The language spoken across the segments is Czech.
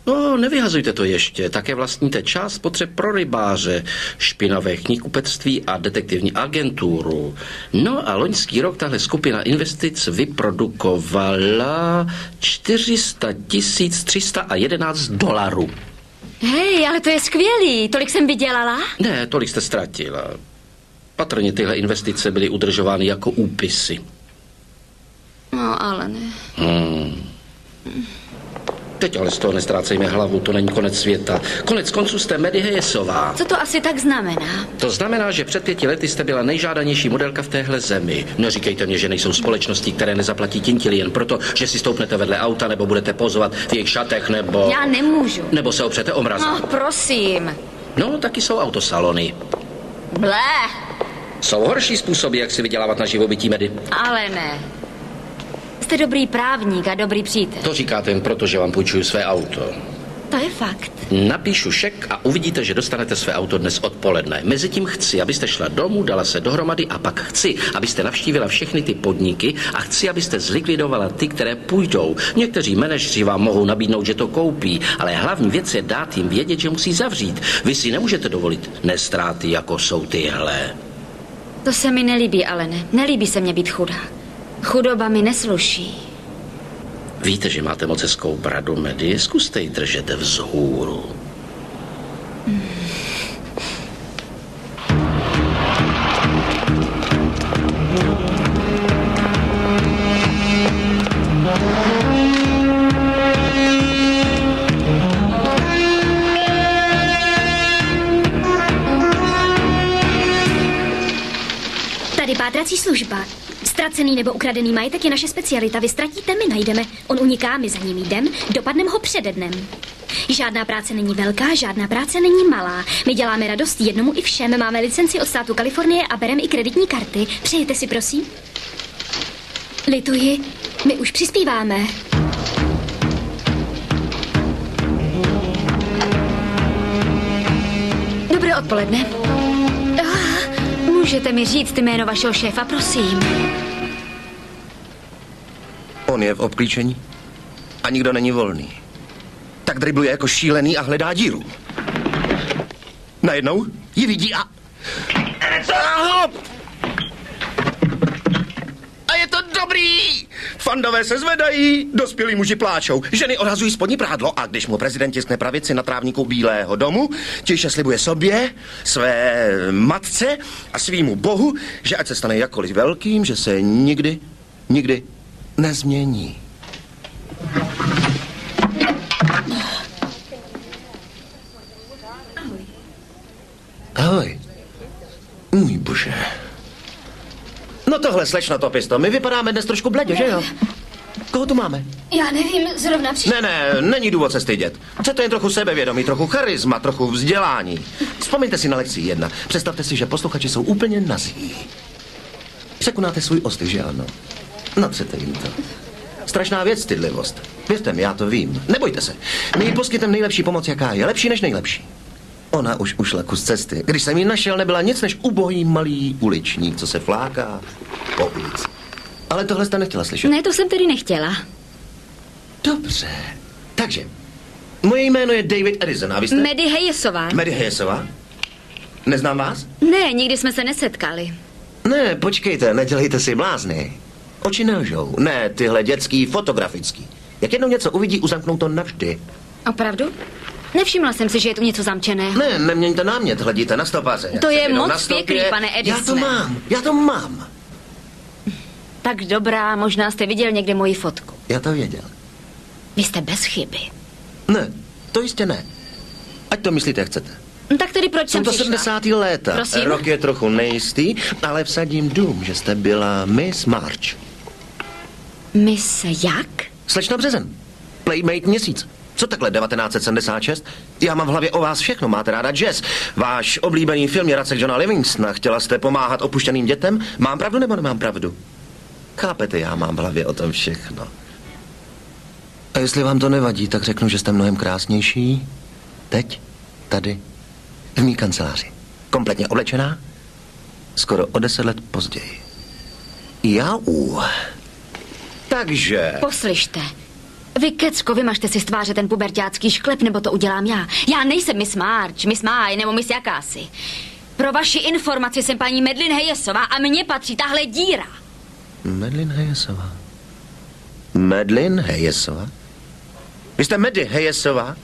No, nevyhazujte to ještě. Také vlastníte část potřeb pro rybáře, špinavé knihkupectví a detektivní agenturu. No a loňský rok tahle skupina investic vyprodukovala $400 311. Hej, ale to je skvělý. Tolik jsem vydělala? Ne, tolik jste ztratila. Patrně tyhle investice byly udržovány jako úpisy. No, ale ne. Teď ale z toho nestrácejme hlavu, to není konec světa. Konec konců jste Maddie Hayesová. Co to asi tak znamená? To znamená, že před 5 lety jste byla nejžádanější modelka v téhle zemi. Neříkejte mě, že nejsou společnosti, které nezaplatí tintily jen proto, že si stoupnete vedle auta, nebo budete pozovat v jejich šatech, nebo... Já nemůžu. Nebo se opřete o mraza. No, prosím. No, taky jsou autosalony. Blé. Jsou horší způsoby, jak si vydělávat na živobytí, Maddie. Ale ne. Jste dobrý právník a dobrý přítel. To říkáte jen proto, že vám půjčuju své auto. To je fakt. Napíšu šek a uvidíte, že dostanete své auto dnes odpoledne. Mezitím chci, abyste šla domů, dala se dohromady a pak chci, abyste navštívila všechny ty podniky a chci, abyste zlikvidovala ty, které půjdou. Někteří manažeři vám mohou nabídnout, že to koupí, ale hlavní věc je dát jim vědět, že musí zavřít. Vy si nemůžete dovolit neztráty, jako jsou tyhle. To se mi nelíbí, Alene. Nelíbí se mně být chudá. Chudoba mi nesluší. Víte, že máte moc hezkou bradu, Maddie? Zkuste ji držet vzhůru. Tady pátrací služba. Ztracený nebo ukradený majetek je naše specialita. Vy ztratíte, my najdeme. On uniká, my za ním jdem, dopadneme ho přede dnem. Žádná práce není velká, žádná práce není malá. My děláme radost jednomu i všem. Máme licenci od státu Kalifornie a bereme i kreditní karty. Přejete si, prosím? Lituji, my už přispíváme. Dobré odpoledne. Můžete mi říct jméno vašeho šéfa, prosím? On je v obklíčení a nikdo není volný. Tak dribluje jako šílený a hledá díru. Najednou ji vidí a... A je to dobrý! Fandové se zvedají, dospělí muži pláčou, ženy odhazují spodní prádlo a když mu prezident tiskne pravici na trávníku Bílého domu, tiše slibuje sobě, své matce a svýmu bohu, že ať se stane jakkoliv velkým, že se nikdy nezmění. Ahoj. Můj bože. No tohle, slečno Topisto, my vypadáme dnes trošku bledě, že jo? Koho tu máme? Já nevím, zrovna přišel. Ne, není důvod se stydět. Chcete jen trochu sebevědomí, trochu charisma, trochu vzdělání. Vzpomeňte si na lekci 1. Představte si, že posluchači jsou úplně nazí. Překonáte svůj ostyk, že ano? Natřete jim to. Strašná věc, stydlivost. Věřte mi, já to vím. Nebojte se. My jí poskytneme nejlepší pomoc, jaká je. Lepší než nejlepší. Ona už ušla kus cesty. Když jsem ji našel, nebyla nic než ubohý malý uličník, co se fláká po ulici. Ale tohle jste nechtěla slyšet. Ne, to jsem tedy nechtěla. Dobře. Takže, moje jméno je David Edison, a vy jste? Maddie Hayesová. Maddie Hayesová? Neznám vás? Ne, nikdy jsme se nesetkali. Ne, počkejte, nedělejte si blázny. Oči nelžou. Ne, tyhle dětský, fotografický. Jak jednou něco uvidí, uzamknou to navždy. Opravdu? Nevšimla jsem si, že je tu něco zamčeného. Ne, neměňte námět, hledíte na stopáře. To je moc pěkný, pane Edisone. Já to mám. Tak dobrá, možná jste viděl někde moji fotku. Já to věděl. Vy jste bez chyby. Ne, to jistě ne. Ať to myslíte, jak chcete. Tak tedy proč Jsou jsem to přišla? 70. léta. Prosím? Rok je trochu nejistý, ale vsadím dům, že jste byla Miss March. Miss jak? Slečna Březen. Playmate měsíc. Co takhle 1976? Já mám v hlavě o vás všechno. Máte ráda jazz. Váš oblíbený film je Racek Johna Livingstona. Chtěla jste pomáhat opuštěným dětem? Mám pravdu nebo nemám pravdu? Chápete, já mám v hlavě o tom všechno. A jestli vám to nevadí, tak řeknu, že jste mnohem krásnější. Teď, tady, v mý kanceláři. Kompletně oblečená. Skoro o 10 let později. Jau. Takže... Poslyšte. Vy, Kecko, vymažte si z tváře ten puberťácký šklep, nebo to udělám já. Já nejsem Miss March, Miss Maj, nebo Miss jakási. Pro vaši informaci jsem paní Madeline Hayesová a mně patří tahle díra. Madeline Hayesová. Madeline Hayesová? Vy jste Maddie Hayesová?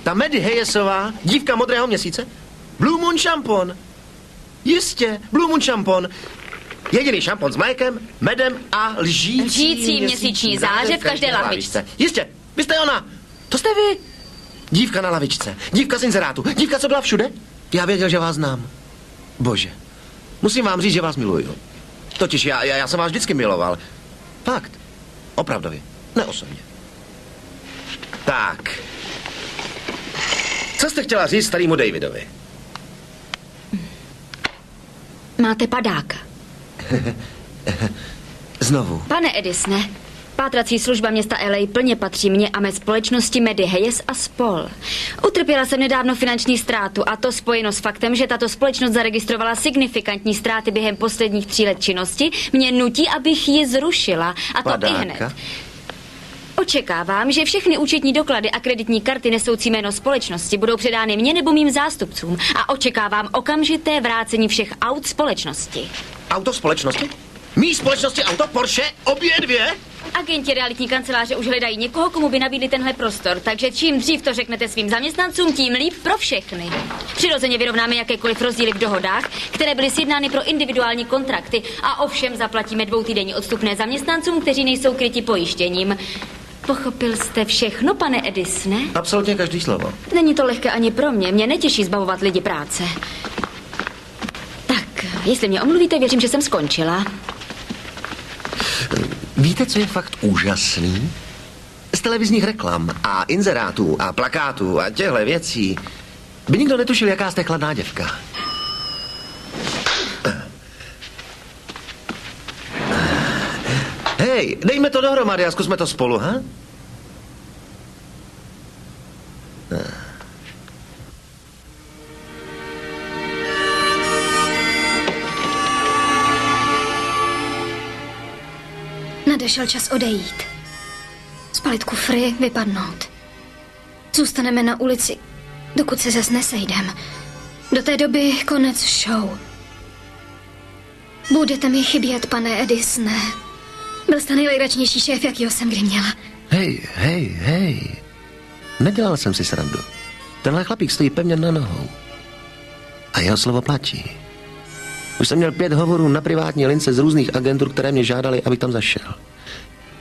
Ta Maddie Hayesová, dívka modrého měsíce? Blue Moon šampon. Jistě, Blue Moon šampon. Jediný šampon s mlékem, medem a lžící měsíční záře v každé lahvičce. Jistě, vy jste ona. To jste vy. Dívka na lavičce, dívka z inzerátu, dívka, co byla všude. Já věděl, že vás znám. Bože, musím vám říct, že vás miluju. Totiž já jsem vás vždycky miloval. Fakt. Opravdově. Ne osobně. Tak. Co jste chtěla říct starýmu Davidovi? Máte padáka. Znovu. Pane Edisone, pátrací služba města LA plně patří mně a mé společnosti Maddie Hayes a spol. Utrpěla jsem nedávno finanční ztrátu a to spojeno s faktem, že tato společnost zaregistrovala signifikantní ztráty během posledních 3 let činnosti, mě nutí, abych ji zrušila. A to padáka? ihned. Očekávám, že všechny účetní doklady a kreditní karty nesoucí jméno společnosti budou předány mně nebo mým zástupcům a očekávám okamžité vrácení všech aut společnosti. Auto společnosti? Mí společnosti auto Porsche? Obě dvě? Agenti realitní kanceláře už hledají někoho, komu by nabídli tenhle prostor, takže čím dřív to řeknete svým zaměstnancům, tím líp pro všechny. Přirozeně vyrovnáme jakékoliv rozdíly v dohodách, které byly sjednány pro individuální kontrakty a ovšem zaplatíme 2týdenní odstupné zaměstnancům, kteří nejsou kryti pojištěním. Pochopil jste všechno, pane Edisone? Absolutně každý slovo. Není to lehké ani pro mě netěší zbavovat lidi práce. Tak, jestli mě omluvíte, věřím, že jsem skončila. Víte, co je fakt úžasný? Z televizních reklam a inzerátů a plakátů a těchto věcí by nikdo netušil, jaká jste chladná děvka. Hej, dejme to dohromady a zkusme to spolu, ha? Nadešel čas odejít. Spalit kufry, vypadnout. Zůstaneme na ulici, dokud se zas nesejdem. Do té doby konec show. Budete mi chybět, pane Edisone. Byl jste nejlegračnější šéf, jakýho jsem kdy měla. Hej. Nedělal jsem si srandu. Tenhle chlapík stojí pevně na nohou. A jeho slovo platí. Už jsem měl 5 hovorů na privátní lince z různých agentur, které mě žádali, abych tam zašel.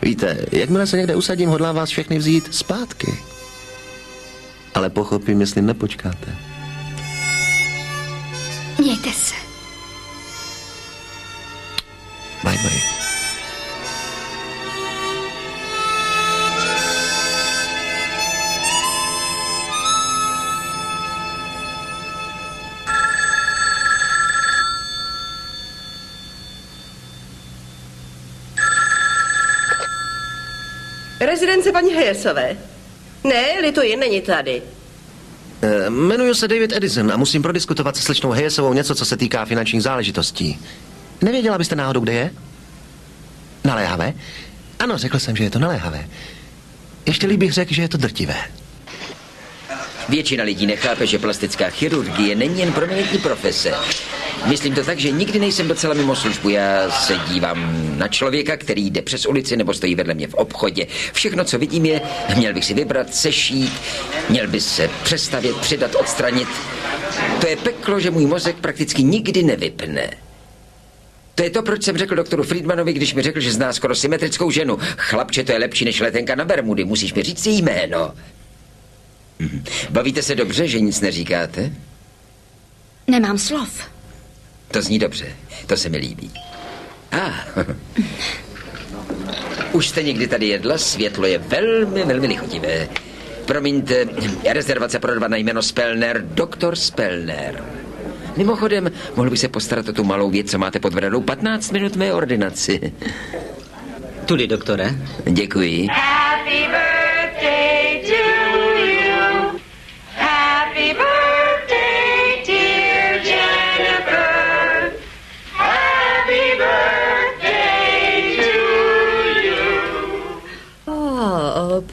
Víte, jakmile se někde usadím, hodlám vás všechny vzít zpátky. Ale pochopím, jestli nepočkáte. Mějte se. Bye. Rezidence paní Hayesové. Ne, lituji, není tady. Jmenuji se David Edison a musím prodiskutovat se slečnou Hayesovou něco, co se týká finančních záležitostí. Nevěděla byste náhodou, kde je? Naléhavé? Ano, řekl jsem, že je to naléhavé. Ještě líp bych řekl, že je to drtivé. Většina lidí nechápe, že plastická chirurgie není jen prominentní profese. Myslím to tak, že nikdy nejsem docela mimo službu. Já se dívám na člověka, který jde přes ulici nebo stojí vedle mě v obchodě. Všechno, co vidím, je, měl bych si vybrat, sešít, měl by se přestavět, přidat, odstranit. To je peklo, že můj mozek prakticky nikdy nevypne. To je to, proč jsem řekl doktoru Friedmanovi, když mi řekl, že zná skoro symetrickou ženu. Chlapče, to je lepší než letenka na Bermudy, musíš mi říct její jméno. Bavíte se dobře, že nic neříkáte? Nemám slov. To zní dobře, to se mi líbí. Už jste někdy tady jedla? Světlo je velmi lichotivé. Promiňte, rezervace pro 2 na jméno Spellner, doktor Spellner. Mimochodem, mohl bych se postarat o tu malou věc, co máte pod bradou 15 minut mé ordinaci. Tudy, doktore. Děkuji. Happy birthday to you. Happy birthday, dear Jennifer. Happy birthday to you.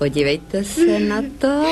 Podívejte se na to.